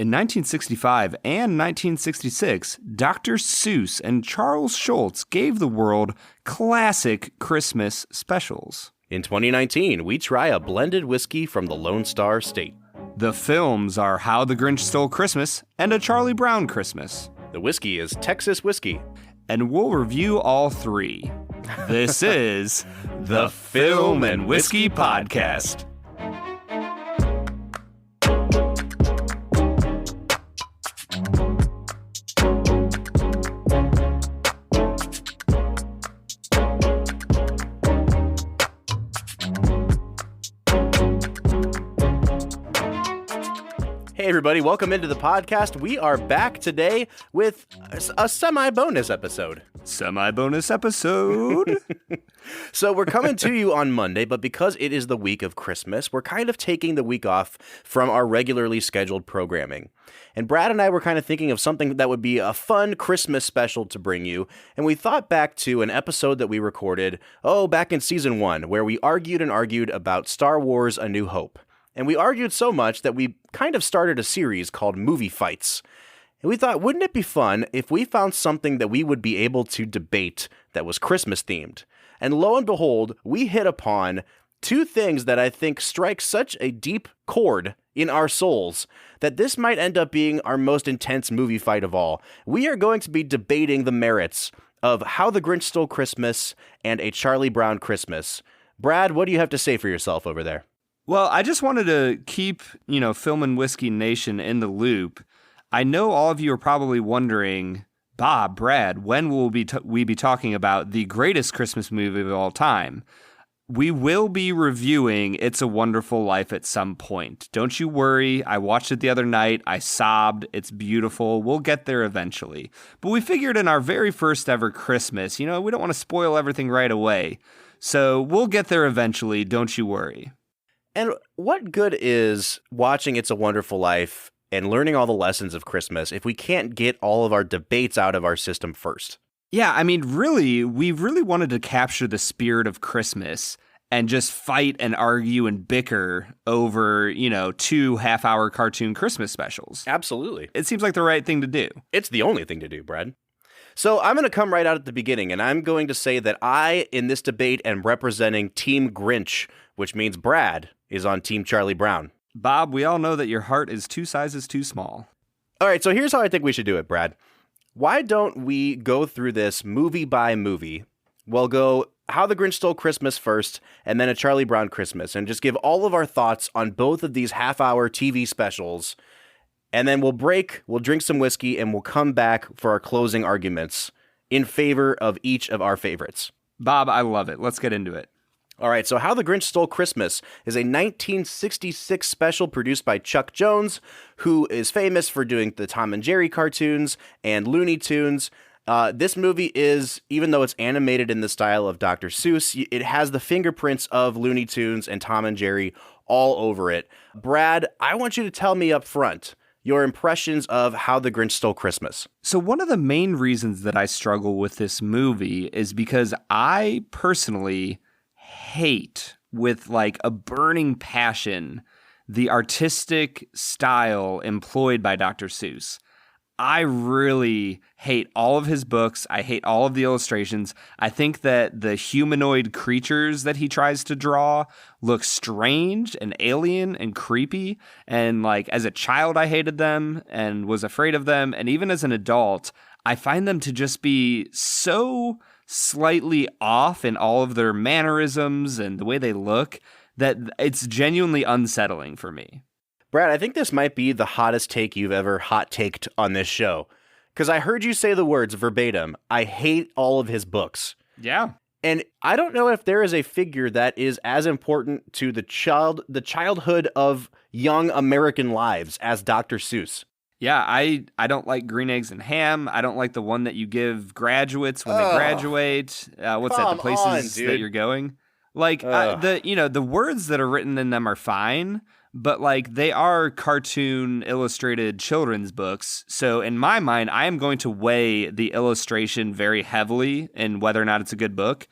In 1965 and 1966, Dr. Seuss and Charles Schulz gave the world classic Christmas specials. In 2019, we try a blended whiskey from the Lone Star State. The films are How the Grinch Stole Christmas and A Charlie Brown Christmas. The whiskey is Texas whiskey. And we'll review all three. This is the Film and Whiskey Podcast. Hey everybody, welcome into the podcast. We are back today with a semi-bonus episode. Semi-bonus episode? So we're coming to you on Monday, but because it is the week of Christmas, we're kind of taking the week off from our regularly scheduled programming. And Brad and I were kind of thinking of something that would be a fun Christmas special to bring you, and we thought back to an episode that we recorded, back in season 1, where we argued about Star Wars: A New Hope. And we argued so much that we kind of started a series called Movie Fights. And we thought, wouldn't it be fun if we found something that we would be able to debate that was Christmas themed? And lo and behold, we hit upon two things that I think strike such a deep chord in our souls that this might end up being our most intense movie fight of all. We are going to be debating the merits of How the Grinch Stole Christmas and A Charlie Brown Christmas. Brad, what do you have to say for yourself over there? Well, I just wanted to keep, Film and Whiskey Nation in the loop. I know all of you are probably wondering, Bob, Brad, when will we be talking about the greatest Christmas movie of all time? We will be reviewing It's a Wonderful Life at some point. Don't you worry. I watched it the other night. I sobbed. It's beautiful. We'll get there eventually. But we figured in our very first ever Christmas, we don't want to spoil everything right away. So we'll get there eventually. Don't you worry. And what good is watching It's a Wonderful Life and learning all the lessons of Christmas if we can't get all of our debates out of our system first? Yeah, I mean, really, we really wanted to capture the spirit of Christmas and just fight and argue and bicker over, 2 half-hour cartoon Christmas specials. Absolutely. It seems like the right thing to do. It's the only thing to do, Brad. So I'm going to come right out at the beginning, and I'm going to say that I, in this debate, am representing Team Grinch, which means Brad is on Team Charlie Brown. Bob, we all know that your heart is 2 sizes too small. All right, so here's how I think we should do it, Brad. Why don't we go through this movie by movie? We'll go How the Grinch Stole Christmas first, and then A Charlie Brown Christmas, and just give all of our thoughts on both of these half-hour TV specials. And then we'll break, we'll drink some whiskey, and we'll come back for our closing arguments in favor of each of our favorites. Bob, I love it. Let's get into it. All right, so How the Grinch Stole Christmas is a 1966 special produced by Chuck Jones, who is famous for doing the Tom and Jerry cartoons and Looney Tunes. This movie is, even though it's animated in the style of Dr. Seuss, it has the fingerprints of Looney Tunes and Tom and Jerry all over it. Brad, I want you to tell me up front your impressions of How the Grinch Stole Christmas. So one of the main reasons that I struggle with this movie is because I personally hate with like a burning passion the artistic style employed by Dr. Seuss. I really hate all of his books. I hate all of the illustrations. I think that the humanoid creatures that he tries to draw look strange and alien and creepy. And like as a child, I hated them and was afraid of them. And even as an adult, I find them to just be so slightly off in all of their mannerisms and the way they look that it's genuinely unsettling for me. Brad, I think this might be the hottest take you've ever hot-taked on this show. Because I heard you say the words verbatim, I hate all of his books. Yeah. And I don't know if there is a figure that is as important to the childhood of young American lives as Dr. Seuss. Yeah, I don't like green eggs and ham. I don't like the one that you give graduates when they graduate. What's that? The places that you're going. Like the words that are written in them are fine, but like they are cartoon illustrated children's books. So in my mind, I am going to weigh the illustration very heavily in whether or not it's a good book.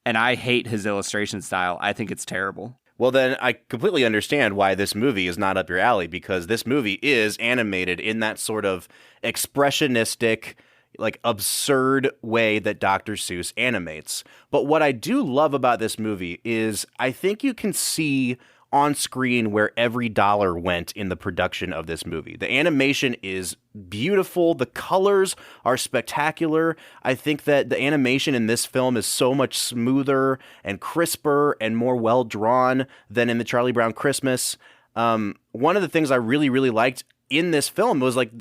And I hate his illustration style. I think it's terrible. Well, then I completely understand why this movie is not up your alley, because this movie is animated in that sort of expressionistic, like absurd way that Dr. Seuss animates. But what I do love about this movie is I think you can see on screen where every dollar went in the production of this movie. The animation is beautiful. The colors are spectacular. I think that the animation in this film is so much smoother and crisper and more well drawn than in the Charlie Brown Christmas. One of the things I really, really liked in this film was like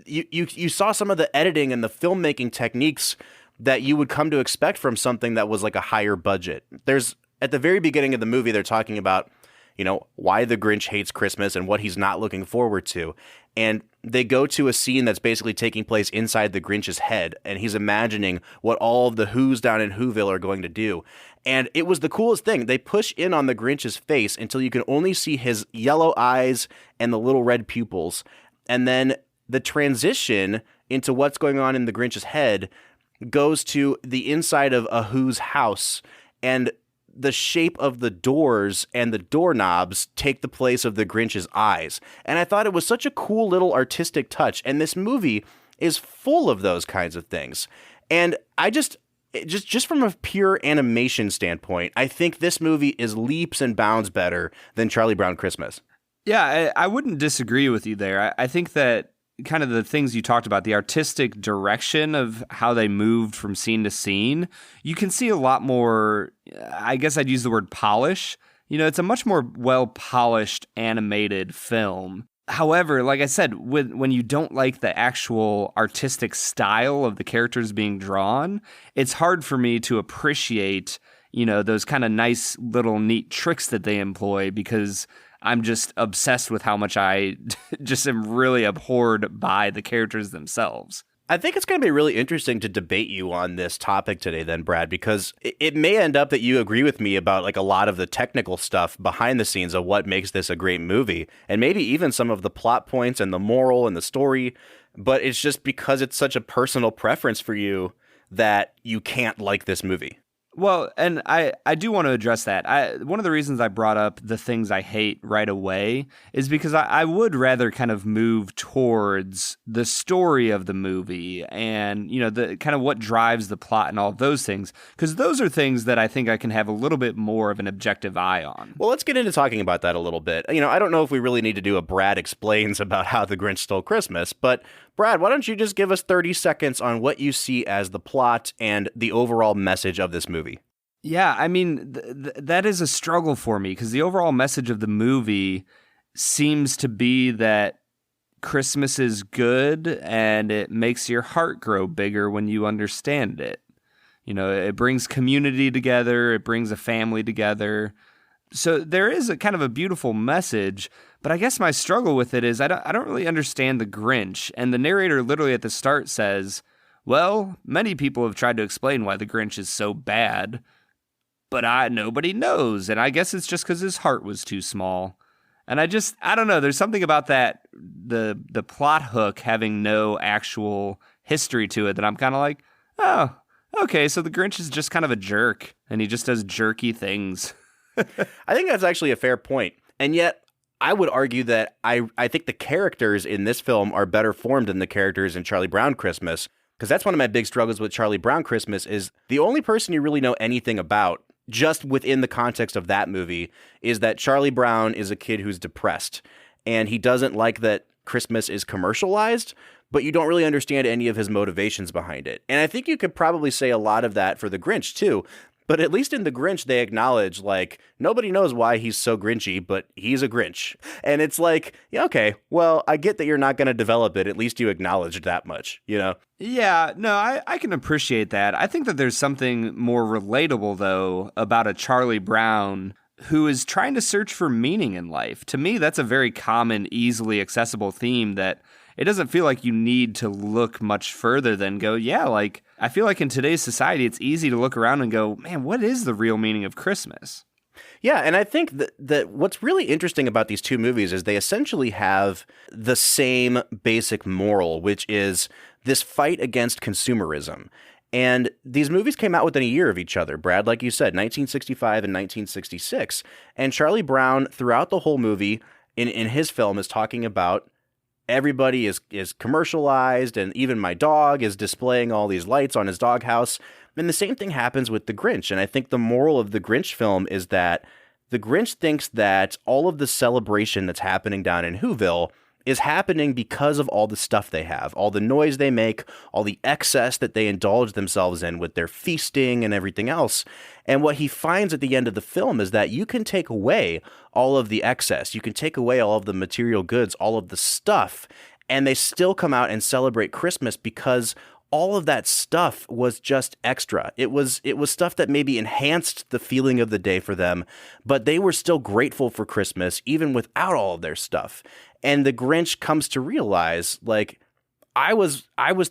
you saw some of the editing and the filmmaking techniques that you would come to expect from something that was like a higher budget. There's at the very beginning of the movie, they're talking about, you know, why the Grinch hates Christmas and what he's not looking forward to. And they go to a scene that's basically taking place inside the Grinch's head, and he's imagining what all of the Who's down in Whoville are going to do. And it was the coolest thing. They push in on the Grinch's face until you can only see his yellow eyes and the little red pupils. And then the transition into what's going on in the Grinch's head goes to the inside of a Who's house, and the shape of the doors and the doorknobs take the place of the Grinch's eyes. And I thought it was such a cool little artistic touch. And this movie is full of those kinds of things. And I just from a pure animation standpoint, I think this movie is leaps and bounds better than Charlie Brown Christmas. Yeah, I wouldn't disagree with you there. I think that kind of the things you talked about, the artistic direction of how they moved from scene to scene, you can see a lot more, I guess I'd use the word polish. You know, it's a much more well-polished animated film. However, like I said, when you don't like the actual artistic style of the characters being drawn, it's hard for me to appreciate, you know, those kind of nice little neat tricks that they employ, because I'm just obsessed with how much I just am really abhorred by the characters themselves. I think it's going to be really interesting to debate you on this topic today then, Brad, because it may end up that you agree with me about like a lot of the technical stuff behind the scenes of what makes this a great movie, and maybe even some of the plot points and the moral and the story, but it's just because it's such a personal preference for you that you can't like this movie. Well, and I do want to address that. One of the reasons I brought up the things I hate right away is because I would rather kind of move towards the story of the movie and, you know, the kind of what drives the plot and all of those things, because those are things that I think I can have a little bit more of an objective eye on. Well, let's get into talking about that a little bit. You know, I don't know if we really need to do a Brad Explains about how the Grinch stole Christmas, but Brad, why don't you just give us 30 seconds on what you see as the plot and the overall message of this movie? Yeah, I mean, that is a struggle for me, because the overall message of the movie seems to be that Christmas is good and it makes your heart grow bigger when you understand it. You know, it brings community together, it brings a family together. So there is a kind of a beautiful message, but I guess my struggle with it is I don't really understand the Grinch. And the narrator literally at the start says, well, many people have tried to explain why the Grinch is so bad, but nobody knows. And I guess it's just because his heart was too small. And I don't know. There's something about that, the plot hook having no actual history to it, that I'm kind of like, oh, okay, so the Grinch is just kind of a jerk, and he just does jerky things. I think that's actually a fair point. And yet, I would argue that I think the characters in this film are better formed than the characters in Charlie Brown Christmas, because that's one of my big struggles with Charlie Brown Christmas is the only person you really know anything about, just within the context of that movie, is that Charlie Brown is a kid who's depressed, and he doesn't like that Christmas is commercialized, but you don't really understand any of his motivations behind it. And I think you could probably say a lot of that for the Grinch, too. But at least in the Grinch, they acknowledge, like, nobody knows why he's so Grinchy, but he's a Grinch. And it's like, yeah, okay, well, I get that you're not going to develop it. At least you acknowledged that much, you know? Yeah, no, I can appreciate that. I think that there's something more relatable, though, about a Charlie Brown who is trying to search for meaning in life. To me, that's a very common, easily accessible theme that it doesn't feel like you need to look much further than go, yeah, like, I feel like in today's society, it's easy to look around and go, man, what is the real meaning of Christmas? Yeah, and I think that what's really interesting about these two movies is they essentially have the same basic moral, which is this fight against consumerism. And these movies came out within a year of each other, Brad, like you said, 1965 and 1966. And Charlie Brown, throughout the whole movie, in his film, is talking about everybody is commercialized, and even my dog is displaying all these lights on his doghouse. And the same thing happens with the Grinch. And I think the moral of the Grinch film is that the Grinch thinks that all of the celebration that's happening down in Whoville is happening because of all the stuff they have, all the noise they make, all the excess that they indulge themselves in with their feasting and everything else. And what he finds at the end of the film is that you can take away all of the excess, you can take away all of the material goods, all of the stuff, and they still come out and celebrate Christmas because all of that stuff was just extra. It was stuff that maybe enhanced the feeling of the day for them, but they were still grateful for Christmas even without all of their stuff. And the Grinch comes to realize, like, I was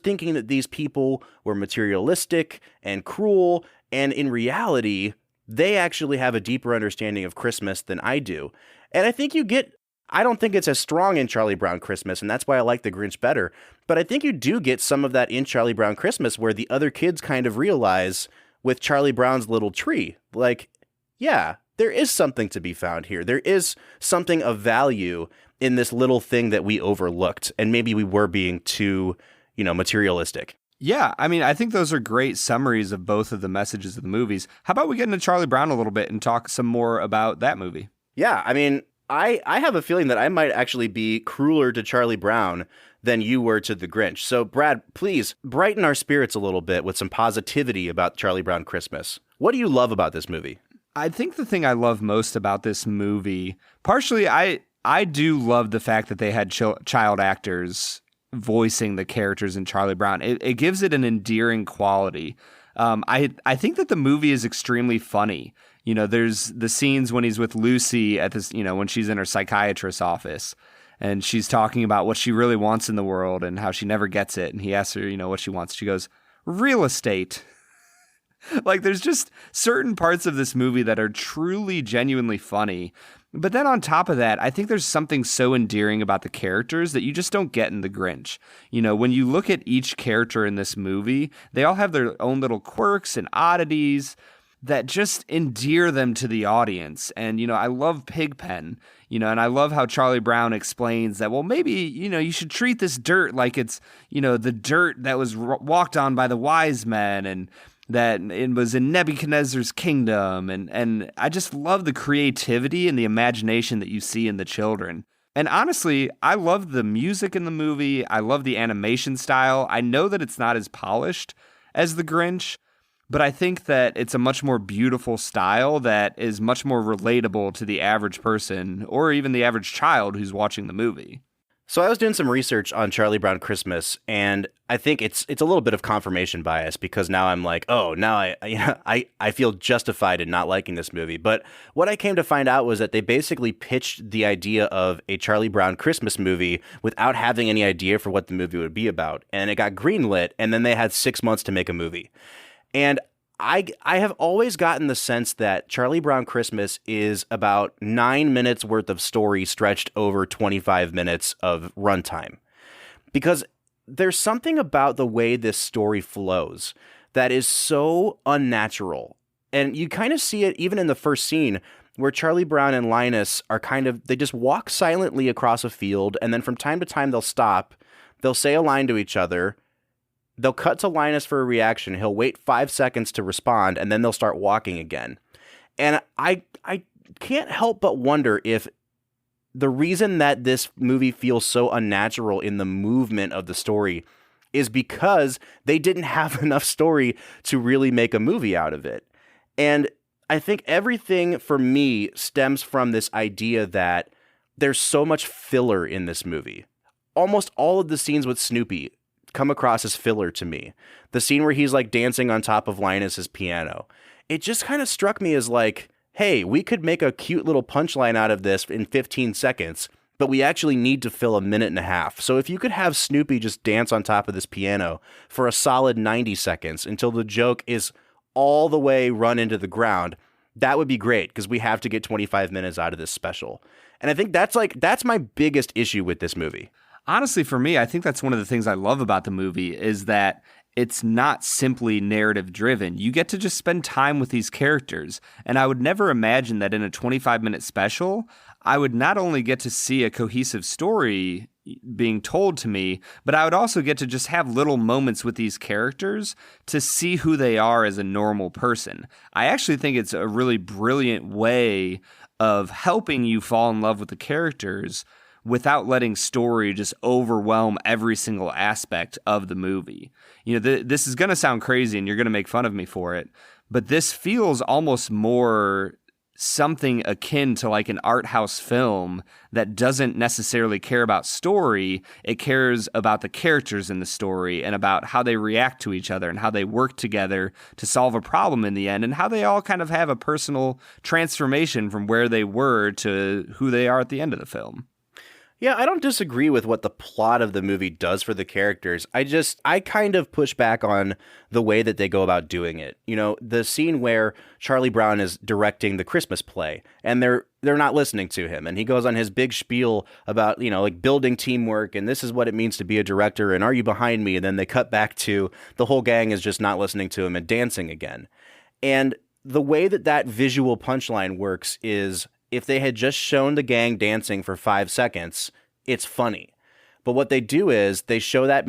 thinking that these people were materialistic and cruel, and in reality, they actually have a deeper understanding of Christmas than I do. And I don't think it's as strong in Charlie Brown Christmas, and that's why I like the Grinch better. But I think you do get some of that in Charlie Brown Christmas, where the other kids kind of realize with Charlie Brown's little tree, like, yeah, there is something to be found here. There is something of value in this little thing that we overlooked, and maybe we were being too, materialistic. Yeah, I mean, I think those are great summaries of both of the messages of the movies. How about we get into Charlie Brown a little bit and talk some more about that movie? Yeah, I mean, I have a feeling that I might actually be crueler to Charlie Brown than you were to the Grinch. So, Brad, please brighten our spirits a little bit with some positivity about Charlie Brown Christmas. What do you love about this movie? I think the thing I love most about this movie, partially, I do love the fact that they had child actors voicing the characters in Charlie Brown. It gives it an endearing quality. I think that the movie is extremely funny. There's the scenes when he's with Lucy at this, when she's in her psychiatrist's office and she's talking about what she really wants in the world and how she never gets it. And he asks her, what she wants. She goes, real estate. Like, there's just certain parts of this movie that are truly, genuinely funny. But then on top of that, I think there's something so endearing about the characters that you just don't get in The Grinch. When you look at each character in this movie, they all have their own little quirks and oddities that just endear them to the audience. And, I love Pigpen, and I love how Charlie Brown explains that, well, maybe, you should treat this dirt like it's, the dirt that was walked on by the wise men, and that it was in Nebuchadnezzar's kingdom. And I just love the creativity and the imagination that you see in the children. And honestly, I love the music in the movie. I love the animation style. I know that it's not as polished as The Grinch, but I think that it's a much more beautiful style that is much more relatable to the average person or even the average child who's watching the movie. So I was doing some research on Charlie Brown Christmas, and I think it's a little bit of confirmation bias because now I'm like, oh, now I feel justified in not liking this movie. But what I came to find out was that they basically pitched the idea of a Charlie Brown Christmas movie without having any idea for what the movie would be about. And it got greenlit, and then they had 6 months to make a movie. And I have always gotten the sense that Charlie Brown Christmas is about 9 minutes worth of story stretched over 25 minutes of runtime. Because there's something about the way this story flows that is so unnatural. And you kind of see it even in the first scene where Charlie Brown and Linus are they just walk silently across a field, and then from time to time they'll stop, they'll say a line to each other, they'll cut to Linus for a reaction. He'll wait 5 seconds to respond, and then they'll start walking again. And I can't help but wonder if the reason that this movie feels so unnatural in the movement of the story is because they didn't have enough story to really make a movie out of it. And I think everything for me stems from this idea that there's so much filler in this movie. Almost all of the scenes with Snoopy come across as filler to me. The scene where he's like dancing on top of Linus's piano, it just kind of struck me as like, hey, we could make a cute little punchline out of this in 15 seconds, but we actually need to fill a minute and a half. So if you could have Snoopy just dance on top of this piano for a solid 90 seconds until the joke is all the way run into the ground, that would be great because we have to get 25 minutes out of this special. And I think that's my biggest issue with this movie. Honestly, for me, I think that's one of the things I love about the movie is that it's not simply narrative driven. You get to just spend time with these characters. And I would never imagine that in a 25-minute special, I would not only get to see a cohesive story being told to me, but I would also get to just have little moments with these characters to see who they are as a normal person. I actually think it's a really brilliant way of helping you fall in love with the characters without letting story just overwhelm every single aspect of the movie. You know, this is going to sound crazy and you're going to make fun of me for it, but this feels almost more something akin to like an art house film that doesn't necessarily care about story. It cares about the characters in the story and about how they react to each other and how they work together to solve a problem in the end, and how they all kind of have a personal transformation from where they were to who they are at the end of the film. Yeah, I don't disagree with what the plot of the movie does for the characters. I kind of push back on the way that they go about doing it. You know, the scene where Charlie Brown is directing the Christmas play and they're not listening to him, and he goes on his big spiel about, you know, like building teamwork and this is what it means to be a director and are you behind me? And then they cut back to the whole gang is just not listening to him and dancing again. And the way that visual punchline works is, if they had just shown the gang dancing for 5 seconds, it's funny. But what they do is they show that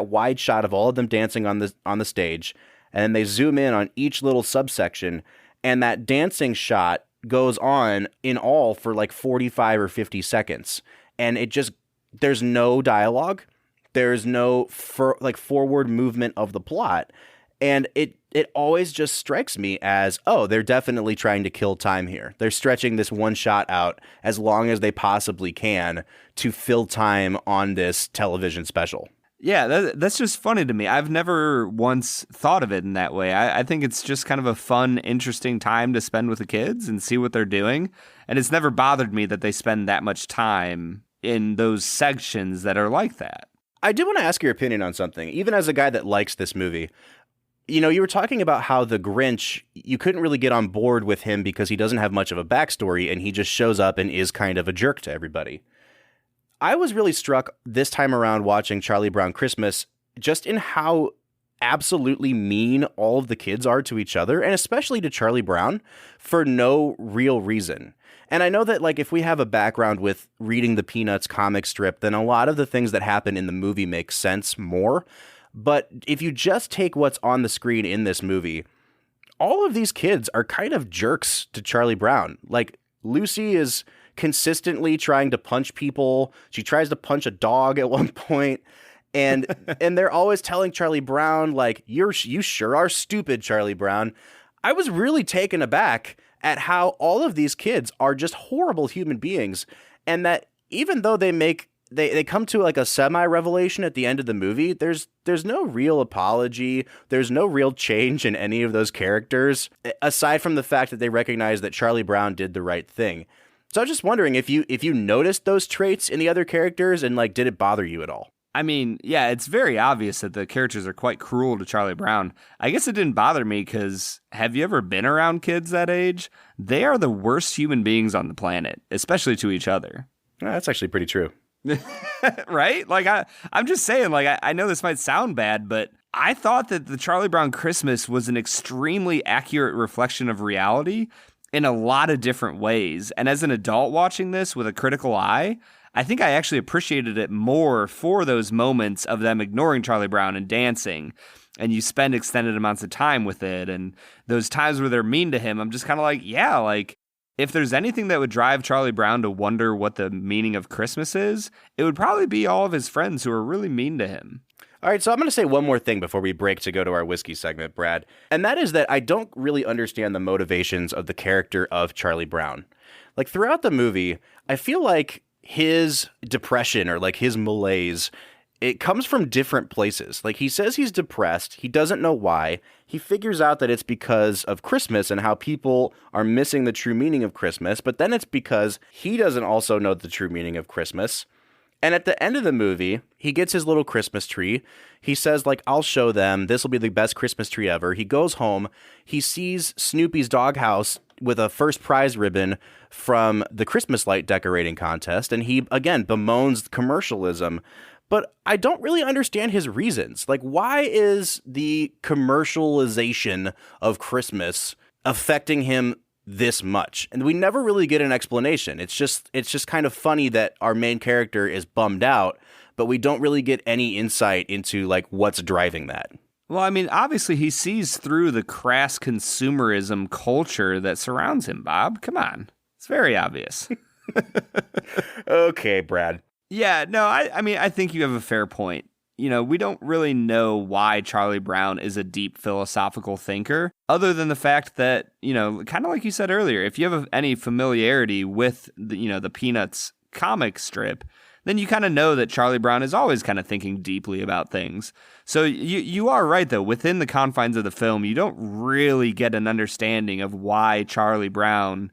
wide shot of all of them dancing on the stage, and then they zoom in on each little subsection, and that dancing shot goes on in all for like 45 or 50 seconds. And there's no dialogue. There's no forward movement of the plot. And it always just strikes me as, oh, they're definitely trying to kill time here. They're stretching this one shot out as long as they possibly can to fill time on this television special. Yeah, that's just funny to me. I've never once thought of it in that way. I think it's just kind of a fun, interesting time to spend with the kids and see what they're doing. And it's never bothered me that they spend that much time in those sections that are like that. I do want to ask your opinion on something, even as a guy that likes this movie. You know, you were talking about how the Grinch, you couldn't really get on board with him because he doesn't have much of a backstory and he just shows up and is kind of a jerk to everybody. I was really struck this time around watching Charlie Brown Christmas just in how absolutely mean all of the kids are to each other, and especially to Charlie Brown, for no real reason. And I know that, like, if we have a background with reading the Peanuts comic strip, then a lot of the things that happen in the movie make sense more. But if you just take what's on the screen in this movie, all of these kids are kind of jerks to Charlie Brown. Like, Lucy is consistently trying to punch people. She tries to punch a dog at one point. And they're always telling Charlie Brown, like, you sure are stupid, Charlie Brown. I was really taken aback at how all of these kids are just horrible human beings. And that even though they come to like a semi-revelation at the end of the movie, there's no real apology. There's no real change in any of those characters, aside from the fact that they recognize that Charlie Brown did the right thing. So I was just wondering if you noticed those traits in the other characters, and like, did it bother you at all? I mean, yeah, it's very obvious that the characters are quite cruel to Charlie Brown. I guess it didn't bother me because have you ever been around kids that age? They are the worst human beings on the planet, especially to each other. That's actually pretty true. Right? Like, I'm just saying, like, I know this might sound bad, but I thought that the Charlie Brown Christmas was an extremely accurate reflection of reality in a lot of different ways. And as an adult watching this with a critical eye, I think I actually appreciated it more for those moments of them ignoring Charlie Brown and dancing. And you spend extended amounts of time with it. And those times where they're mean to him, I'm just kind of like, yeah, like, if there's anything that would drive Charlie Brown to wonder what the meaning of Christmas is, it would probably be all of his friends who are really mean to him. All right, so I'm going to say one more thing before we break to go to our whiskey segment, Brad. And that is that I don't really understand the motivations of the character of Charlie Brown. Like, throughout the movie, I feel like his depression or like his malaise, it comes from different places. Like, he says he's depressed. He doesn't know why. He figures out that it's because of Christmas and how people are missing the true meaning of Christmas. But then it's because he doesn't also know the true meaning of Christmas. And at the end of the movie, he gets his little Christmas tree. He says, like, I'll show them. This will be the best Christmas tree ever. He goes home. He sees Snoopy's doghouse with a first prize ribbon from the Christmas light decorating contest. And he, again, bemoans commercialism. but I don't really understand his reasons. Like, why is the commercialization of Christmas affecting him this much? And we never really get an explanation. It's just kind of funny that our main character is bummed out, but we don't really get any insight into like what's driving that. Well, I mean, obviously he sees through the crass consumerism culture that surrounds him, Bob. Come on. It's very obvious. Okay, Brad. Yeah, no, I mean, I think you have a fair point. You know, we don't really know why Charlie Brown is a deep philosophical thinker, other than the fact that, you know, kind of like you said earlier, if you have any familiarity with, the Peanuts comic strip, then you kind of know that Charlie Brown is always kind of thinking deeply about things. So you are right, though. Within the confines of the film, you don't really get an understanding of why Charlie Brown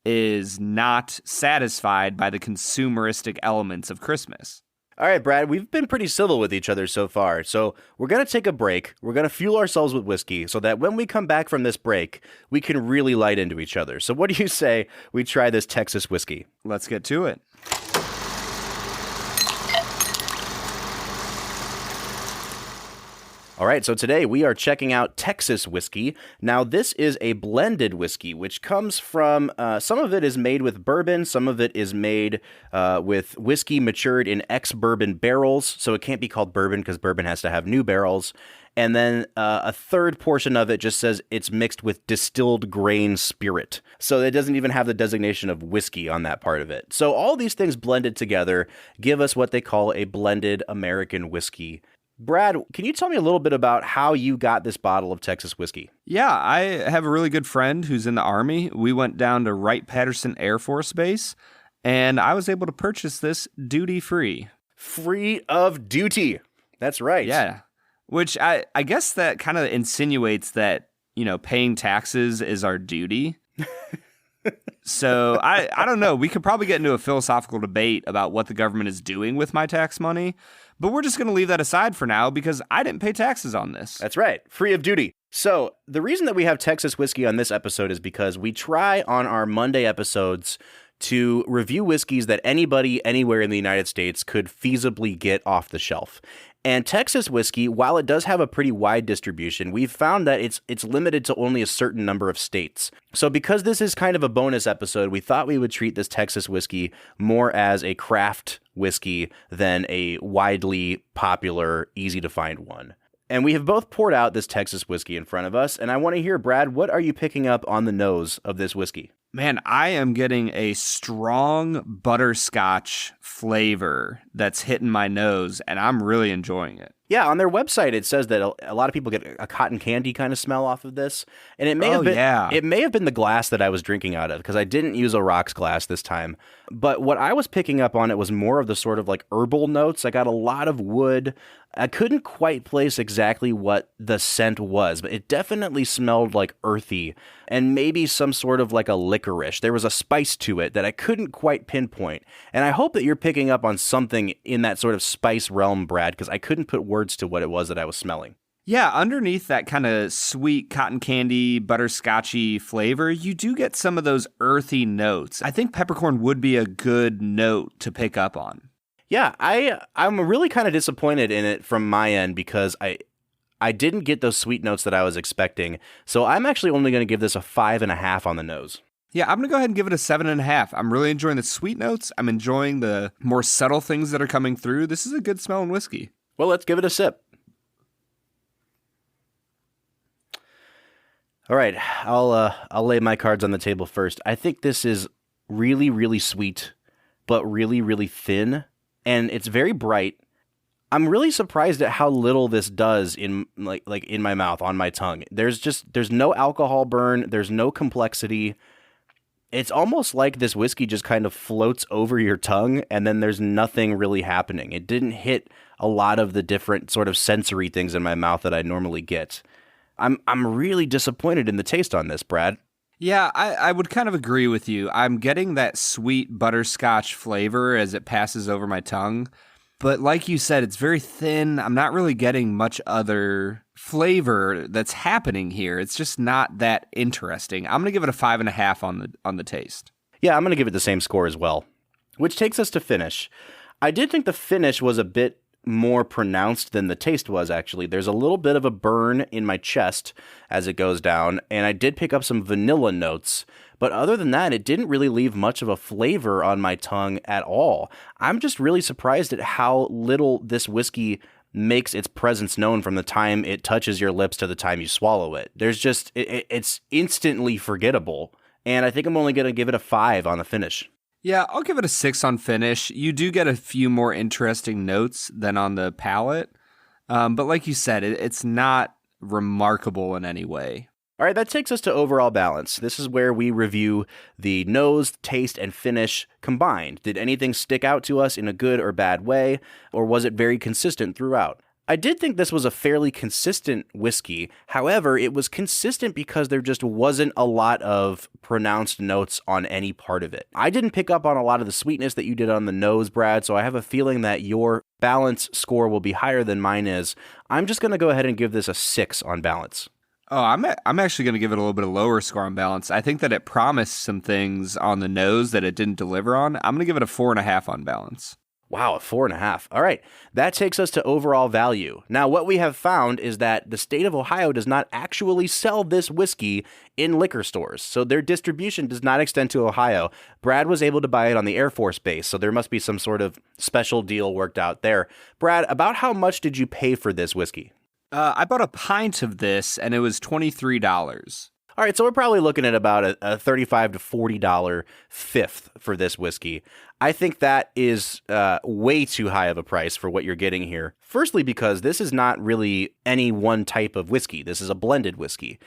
is not satisfied by the consumeristic elements of Christmas. All right, Brad, we've been pretty civil with each other so far, so we're going to take a break. We're going to fuel ourselves with whiskey so that when we come back from this break, we can really light into each other. So what do you say we try this Texas whiskey? Let's get to it. All right, so today we are checking out Texas whiskey. Now, this is a blended whiskey, which comes from, some of it is made with bourbon, some of it is made with whiskey matured in ex-bourbon barrels, so it can't be called bourbon because bourbon has to have new barrels. And then a third portion of it just says it's mixed with distilled grain spirit. So it doesn't even have the designation of whiskey on that part of it. So all these things blended together give us what they call a blended American whiskey. Brad, can you tell me a little bit about how you got this bottle of Texas whiskey? Yeah, I have a really good friend who's in the Army. We went down to Wright-Patterson Air Force Base, and I was able to purchase this duty-free. Free of duty. That's right. Yeah, which I guess that kind of insinuates that, paying taxes is our duty. So I don't know. We could probably get into a philosophical debate about what the government is doing with my tax money, but we're just going to leave that aside for now because I didn't pay taxes on this. That's right. Free of duty. So the reason that we have Texas whiskey on this episode is because we try on our Monday episodes to review whiskeys that anybody anywhere in the United States could feasibly get off the shelf. And Texas whiskey, while it does have a pretty wide distribution, we've found that it's limited to only a certain number of states. So because this is kind of a bonus episode, we thought we would treat this Texas whiskey more as a craft whiskey than a widely popular, easy to find one. And we have both poured out this Texas whiskey in front of us, and I want to hear, Brad, what are you picking up on the nose of this whiskey? Man, I am getting a strong butterscotch flavor that's hitting my nose, and I'm really enjoying it. Yeah, on their website it says that a lot of people get a cotton candy kind of smell off of this, and it may have been the glass that I was drinking out of because I didn't use a rocks glass this time. But what I was picking up on it was more of the sort of like herbal notes. I got a lot of wood. I couldn't quite place exactly what the scent was, but it definitely smelled like earthy and maybe some sort of like a licorice. There was a spice to it that I couldn't quite pinpoint. And I hope that you're picking up on something in that sort of spice realm, Brad, because I couldn't put words to what it was that I was smelling. Yeah, underneath that kind of sweet cotton candy, butterscotchy flavor, you do get some of those earthy notes. I think peppercorn would be a good note to pick up on. Yeah, I'm really kind of disappointed in it from my end because I didn't get those sweet notes that I was expecting. So I'm actually only going to give this a 5.5 on the nose. Yeah, I'm going to go ahead and give it a 7.5. I'm really enjoying the sweet notes. I'm enjoying the more subtle things that are coming through. This is a good smelling whiskey. Well, let's give it a sip. All right, I'll lay my cards on the table first. I think this is really, really sweet, but really, really thin, and it's very bright. I'm really surprised at how little this does in like in my mouth, on my tongue. There's no alcohol burn, there's no complexity. It's almost like this whiskey just kind of floats over your tongue and then there's nothing really happening. It didn't hit a lot of the different sort of sensory things in my mouth that I normally get. I'm really disappointed in the taste on this, Brad. Yeah, I would kind of agree with you. I'm getting that sweet butterscotch flavor as it passes over my tongue. But like you said, it's very thin. I'm not really getting much other flavor that's happening here. It's just not that interesting. I'm going to give it a 5.5 on the taste. Yeah, I'm going to give it the same score as well. Which takes us to finish. I did think the finish was a bit more pronounced than the taste was, actually. There's a little bit of a burn in my chest as it goes down, and I did pick up some vanilla notes. But other than that, it didn't really leave much of a flavor on my tongue at all. I'm just really surprised at how little this whiskey makes its presence known from the time it touches your lips to the time you swallow it. It's instantly forgettable. And I think I'm only going to give it a 5 on the finish. Yeah, I'll give it a 6 on finish. You do get a few more interesting notes than on the palate. But like you said, it's not remarkable in any way. All right, that takes us to overall balance. This is where we review the nose, taste, and finish combined. Did anything stick out to us in a good or bad way, or was it very consistent throughout? I did think this was a fairly consistent whiskey. However, it was consistent because there just wasn't a lot of pronounced notes on any part of it. I didn't pick up on a lot of the sweetness that you did on the nose, Brad, so I have a feeling that your balance score will be higher than mine is. I'm just going to go ahead and give this a 6 on balance. Oh, I'm actually going to give it a little bit of lower score on balance. I think that it promised some things on the nose that it didn't deliver on. I'm going to give it a 4.5 on balance. Wow, a 4.5. All right, that takes us to overall value. Now, what we have found is that the state of Ohio does not actually sell this whiskey in liquor stores, so their distribution does not extend to Ohio. Brad was able to buy it on the Air Force Base, so there must be some sort of special deal worked out there. Brad, about how much did you pay for this whiskey? I bought a pint of this, and it was $23. All right, so we're probably looking at about a $35 to $40 fifth for this whiskey. I think that is way too high of a price for what you're getting here. Firstly, because this is not really any one type of whiskey. This is a blended whiskey.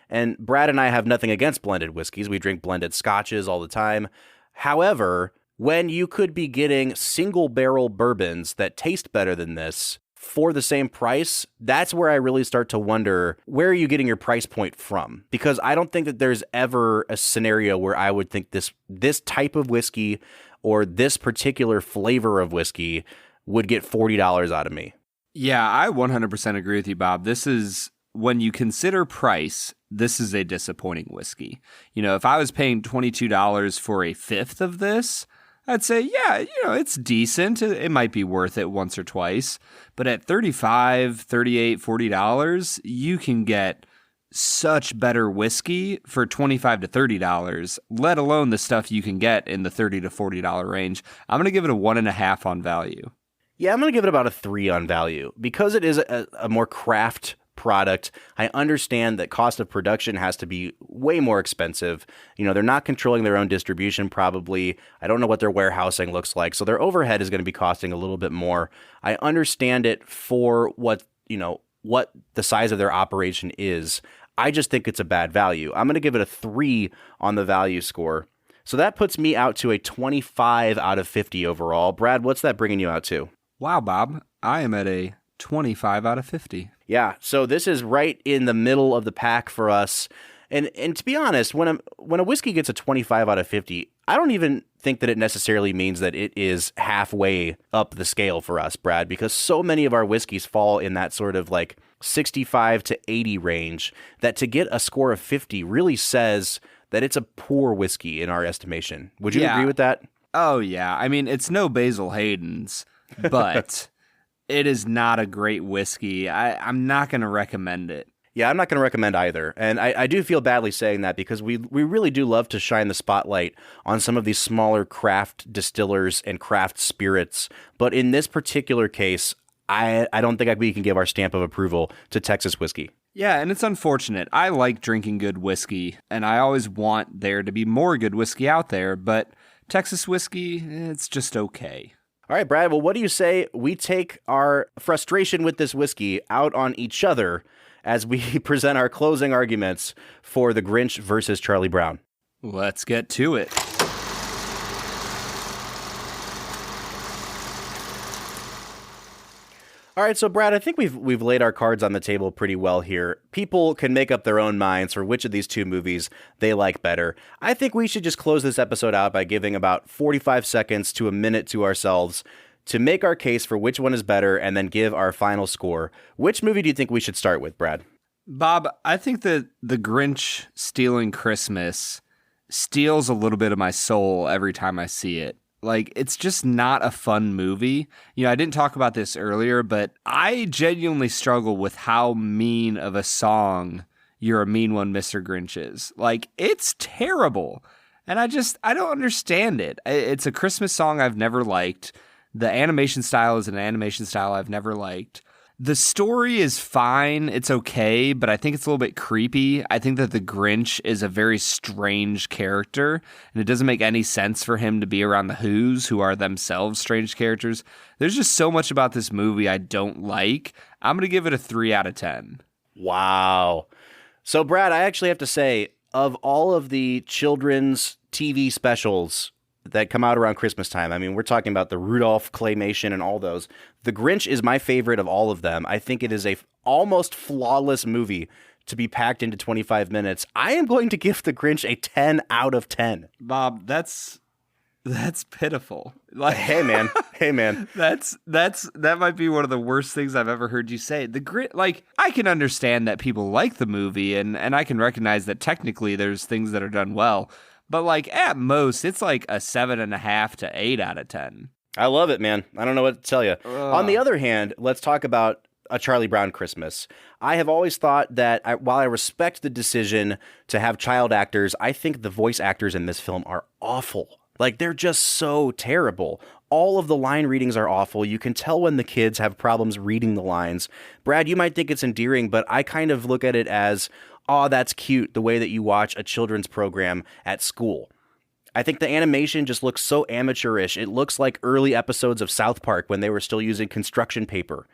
And Brad and I have nothing against blended whiskeys. We drink blended scotches all the time. However, when you could be getting single barrel bourbons that taste better than this for the same price, that's where I really start to wonder, where are you getting your price point from? Because I don't think that there's ever a scenario where I would think this type of whiskey or this particular flavor of whiskey would get $40 out of me. Yeah, I 100% agree with you, Bob. This is, when you consider price, this is a disappointing whiskey. You know, if I was paying $22 for a fifth of this, I'd say, yeah, it's decent. It might be worth it once or twice. But at $35, $38, $40, you can get such better whiskey for $25 to $30, let alone the stuff you can get in the $30 to $40 range. I'm going to give it a 1.5 on value. Yeah, I'm going to give it about a 3 on value. Because it is a more craft product, I understand that cost of production has to be way more expensive. They're not controlling their own distribution probably. I don't know what their warehousing looks like, so their overhead is going to be costing a little bit more. I understand it for what the size of their operation is. I just think it's a bad value. I'm going to give it a 3 on the value score. So that puts me out to a 25 out of 50 overall. Brad, what's that bringing you out to? Wow, Bob, I am at a 25 out of 50. Yeah, so this is right in the middle of the pack for us. And to be honest, when a whiskey gets a 25 out of 50, I don't even think that it necessarily means that it is halfway up the scale for us, Brad, because so many of our whiskeys fall in that sort of like 65 to 80 range that to get a score of 50 really says that it's a poor whiskey in our estimation. Would you agree with that? Oh, yeah. I mean, it's no Basil Hayden's, but it is not a great whiskey. I'm not going to recommend it. Yeah, I'm not going to recommend either. And I do feel badly saying that because we really do love to shine the spotlight on some of these smaller craft distillers and craft spirits. But in this particular case, I don't think we can give our stamp of approval to Texas whiskey. Yeah, and it's unfortunate. I like drinking good whiskey, and I always want there to be more good whiskey out there, but Texas whiskey, it's just okay. All right, Brad, well, what do you say we take our frustration with this whiskey out on each other as we present our closing arguments for The Grinch versus Charlie Brown? Let's get to it. All right, so Brad, I think we've laid our cards on the table pretty well here. People can make up their own minds for which of these two movies they like better. I think we should just close this episode out by giving about 45 seconds to a minute to ourselves to make our case for which one is better and then give our final score. Which movie do you think we should start with, Brad? Bob, I think that The Grinch Stealing Christmas steals a little bit of my soul every time I see it. Like, it's just not a fun movie. I didn't talk about this earlier, but I genuinely struggle with how mean of a song You're a Mean One, Mr. Grinch is. Like, it's terrible. And I don't understand it. It's a Christmas song I've never liked. The animation style is an animation style I've never liked. The story is fine. It's okay, but I think it's a little bit creepy. I think that the Grinch is a very strange character, and it doesn't make any sense for him to be around the Who's, who are themselves strange characters. There's just so much about this movie I don't like. I'm going to give it a 3 out of 10. Wow. So, Brad, I actually have to say, of all of the children's TV specials that come out around Christmas time, I mean, we're talking about the Rudolph claymation and all those, The Grinch is my favorite of all of them. I think it is a almost flawless movie to be packed into 25 minutes. I am going to give The Grinch a 10 out of 10. Bob, that's pitiful. Like, hey man. That might be one of the worst things I've ever heard you say. The Grinch, like, I can understand that people like the movie, and I can recognize that technically there's things that are done well. But, like, at most, it's like a 7.5 to 8 out of 10. I love it, man. I don't know what to tell you. On the other hand, let's talk about A Charlie Brown Christmas. I have always thought that while I respect the decision to have child actors, I think the voice actors in this film are awful. Like, they're just so terrible. All of the line readings are awful. You can tell when the kids have problems reading the lines. Brad, you might think it's endearing, but I kind of look at it as, oh, that's cute, the way that you watch a children's program at school. I think the animation just looks so amateurish. It looks like early episodes of South Park when they were still using construction paper.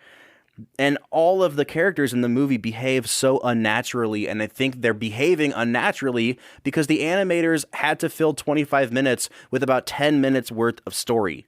And all of the characters in the movie behave so unnaturally, and I think they're behaving unnaturally because the animators had to fill 25 minutes with about 10 minutes worth of story.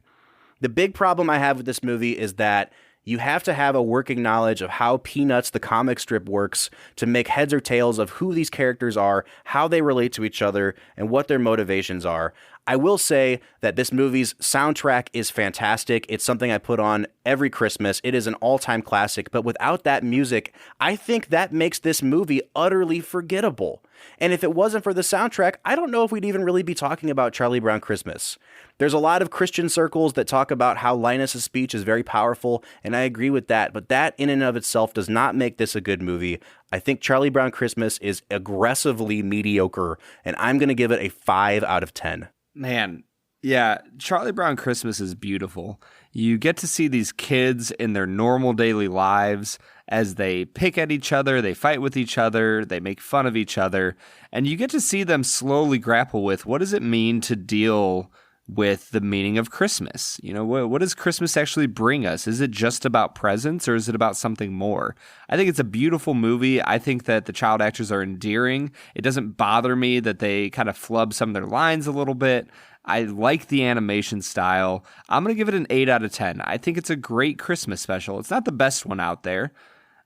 The big problem I have with this movie is that you have to have a working knowledge of how Peanuts, the comic strip, works to make heads or tails of who these characters are, how they relate to each other, and what their motivations are. I will say that this movie's soundtrack is fantastic. It's something I put on every Christmas. It is an all-time classic, but without that music, I think that makes this movie utterly forgettable. And if it wasn't for the soundtrack, I don't know if we'd even really be talking about Charlie Brown Christmas. There's a lot of Christian circles that talk about how Linus's speech is very powerful, and I agree with that, but that in and of itself does not make this a good movie. I think Charlie Brown Christmas is aggressively mediocre, and I'm going to give it a 5 out of 10. Man, yeah, Charlie Brown Christmas is beautiful. You get to see these kids in their normal daily lives as they pick at each other, they fight with each other, they make fun of each other, and you get to see them slowly grapple with what does it mean to deal with the meaning of Christmas. What does Christmas actually bring us? Is it just about presents, or is it about something more? I think it's a beautiful movie. I think that the child actors are endearing. It doesn't bother me that they kind of flub some of their lines a little bit. I like the animation style. I'm going to give it an 8 out of 10. I think it's a great Christmas special. It's not the best one out there.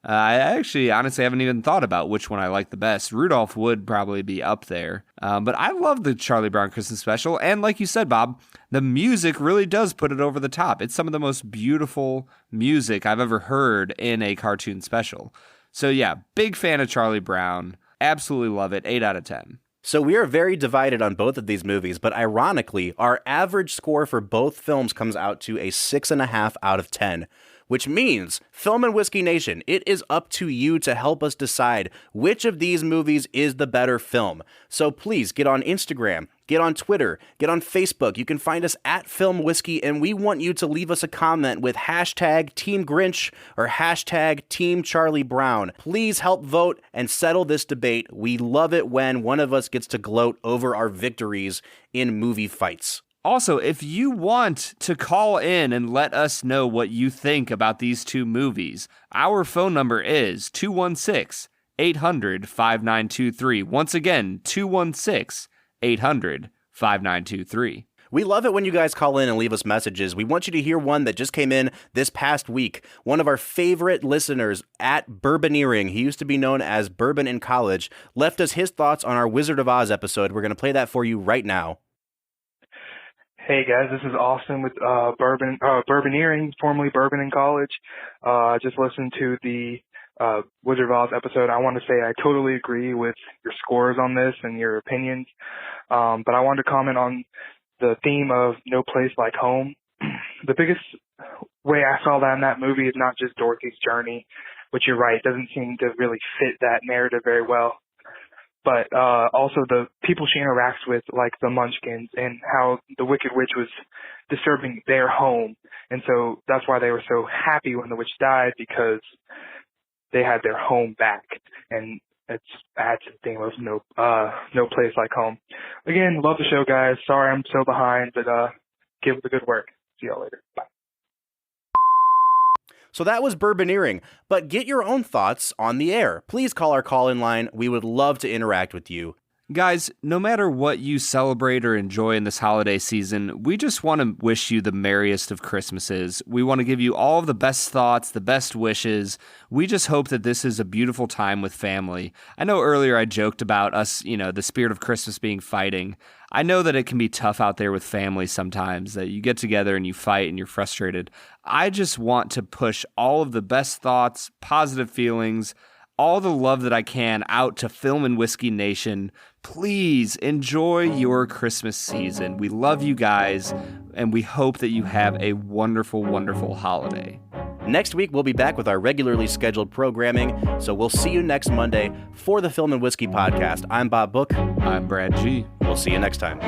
I actually, honestly, haven't even thought about which one I like the best. Rudolph would probably be up there. But I love the Charlie Brown Christmas special. And like you said, Bob, the music really does put it over the top. It's some of the most beautiful music I've ever heard in a cartoon special. So yeah, big fan of Charlie Brown. Absolutely love it. 8 out of 10. So we are very divided on both of these movies, but ironically, our average score for both films comes out to a 6.5 out of 10. Which means, Film and Whiskey Nation, it is up to you to help us decide which of these movies is the better film. So please get on Instagram, get on Twitter, get on Facebook. You can find us at Film Whiskey, and we want you to leave us a comment with hashtag Team Grinch or hashtag Team Charlie Brown. Please help vote and settle this debate. We love it when one of us gets to gloat over our victories in movie fights. Also, if you want to call in and let us know what you think about these two movies, our phone number is 216-800-5923. Once again, 216-800-5923. We love it when you guys call in and leave us messages. We want you to hear one that just came in this past week. One of our favorite listeners at Bourboneering, he used to be known as Bourbon in College, left us his thoughts on our Wizard of Oz episode. We're going to play that for you right now. Hey guys, this is Austin with Bourboneering, formerly Bourbon in College. I just listened to the Wizard of Oz episode. I want to say I totally agree with your scores on this and your opinions. But I wanted to comment on the theme of No Place Like Home. The biggest way I saw that in that movie is not just Dorothy's journey, which you're right, doesn't seem to really fit that narrative very well, but also the people she interacts with, like the Munchkins, and how the Wicked Witch was disturbing their home. And so that's why they were so happy when the witch died, because they had their home back. And it's adds to the theme of no place like home. Again, love the show, guys. Sorry I'm so behind, but keep up the good work. See y'all later. Bye. So that was Bourboneering, but get your own thoughts on the air. Please call our call-in line. We would love to interact with you. Guys, no matter what you celebrate or enjoy in this holiday season, we just want to wish you the merriest of Christmases. We want to give you all of the best thoughts, the best wishes. We just hope that this is a beautiful time with family. I know earlier I joked about us, the spirit of Christmas being fighting. I know that it can be tough out there with family sometimes, that you get together and you fight and you're frustrated. I just want to push all of the best thoughts, positive feelings, all the love that I can out to Film and Whiskey Nation. Please enjoy your Christmas season. We love you guys, and we hope that you have a wonderful, wonderful holiday. Next week, we'll be back with our regularly scheduled programming, so we'll see you next Monday for the Film and Whiskey Podcast. I'm Bob Book. I'm Brad G. We'll see you next time.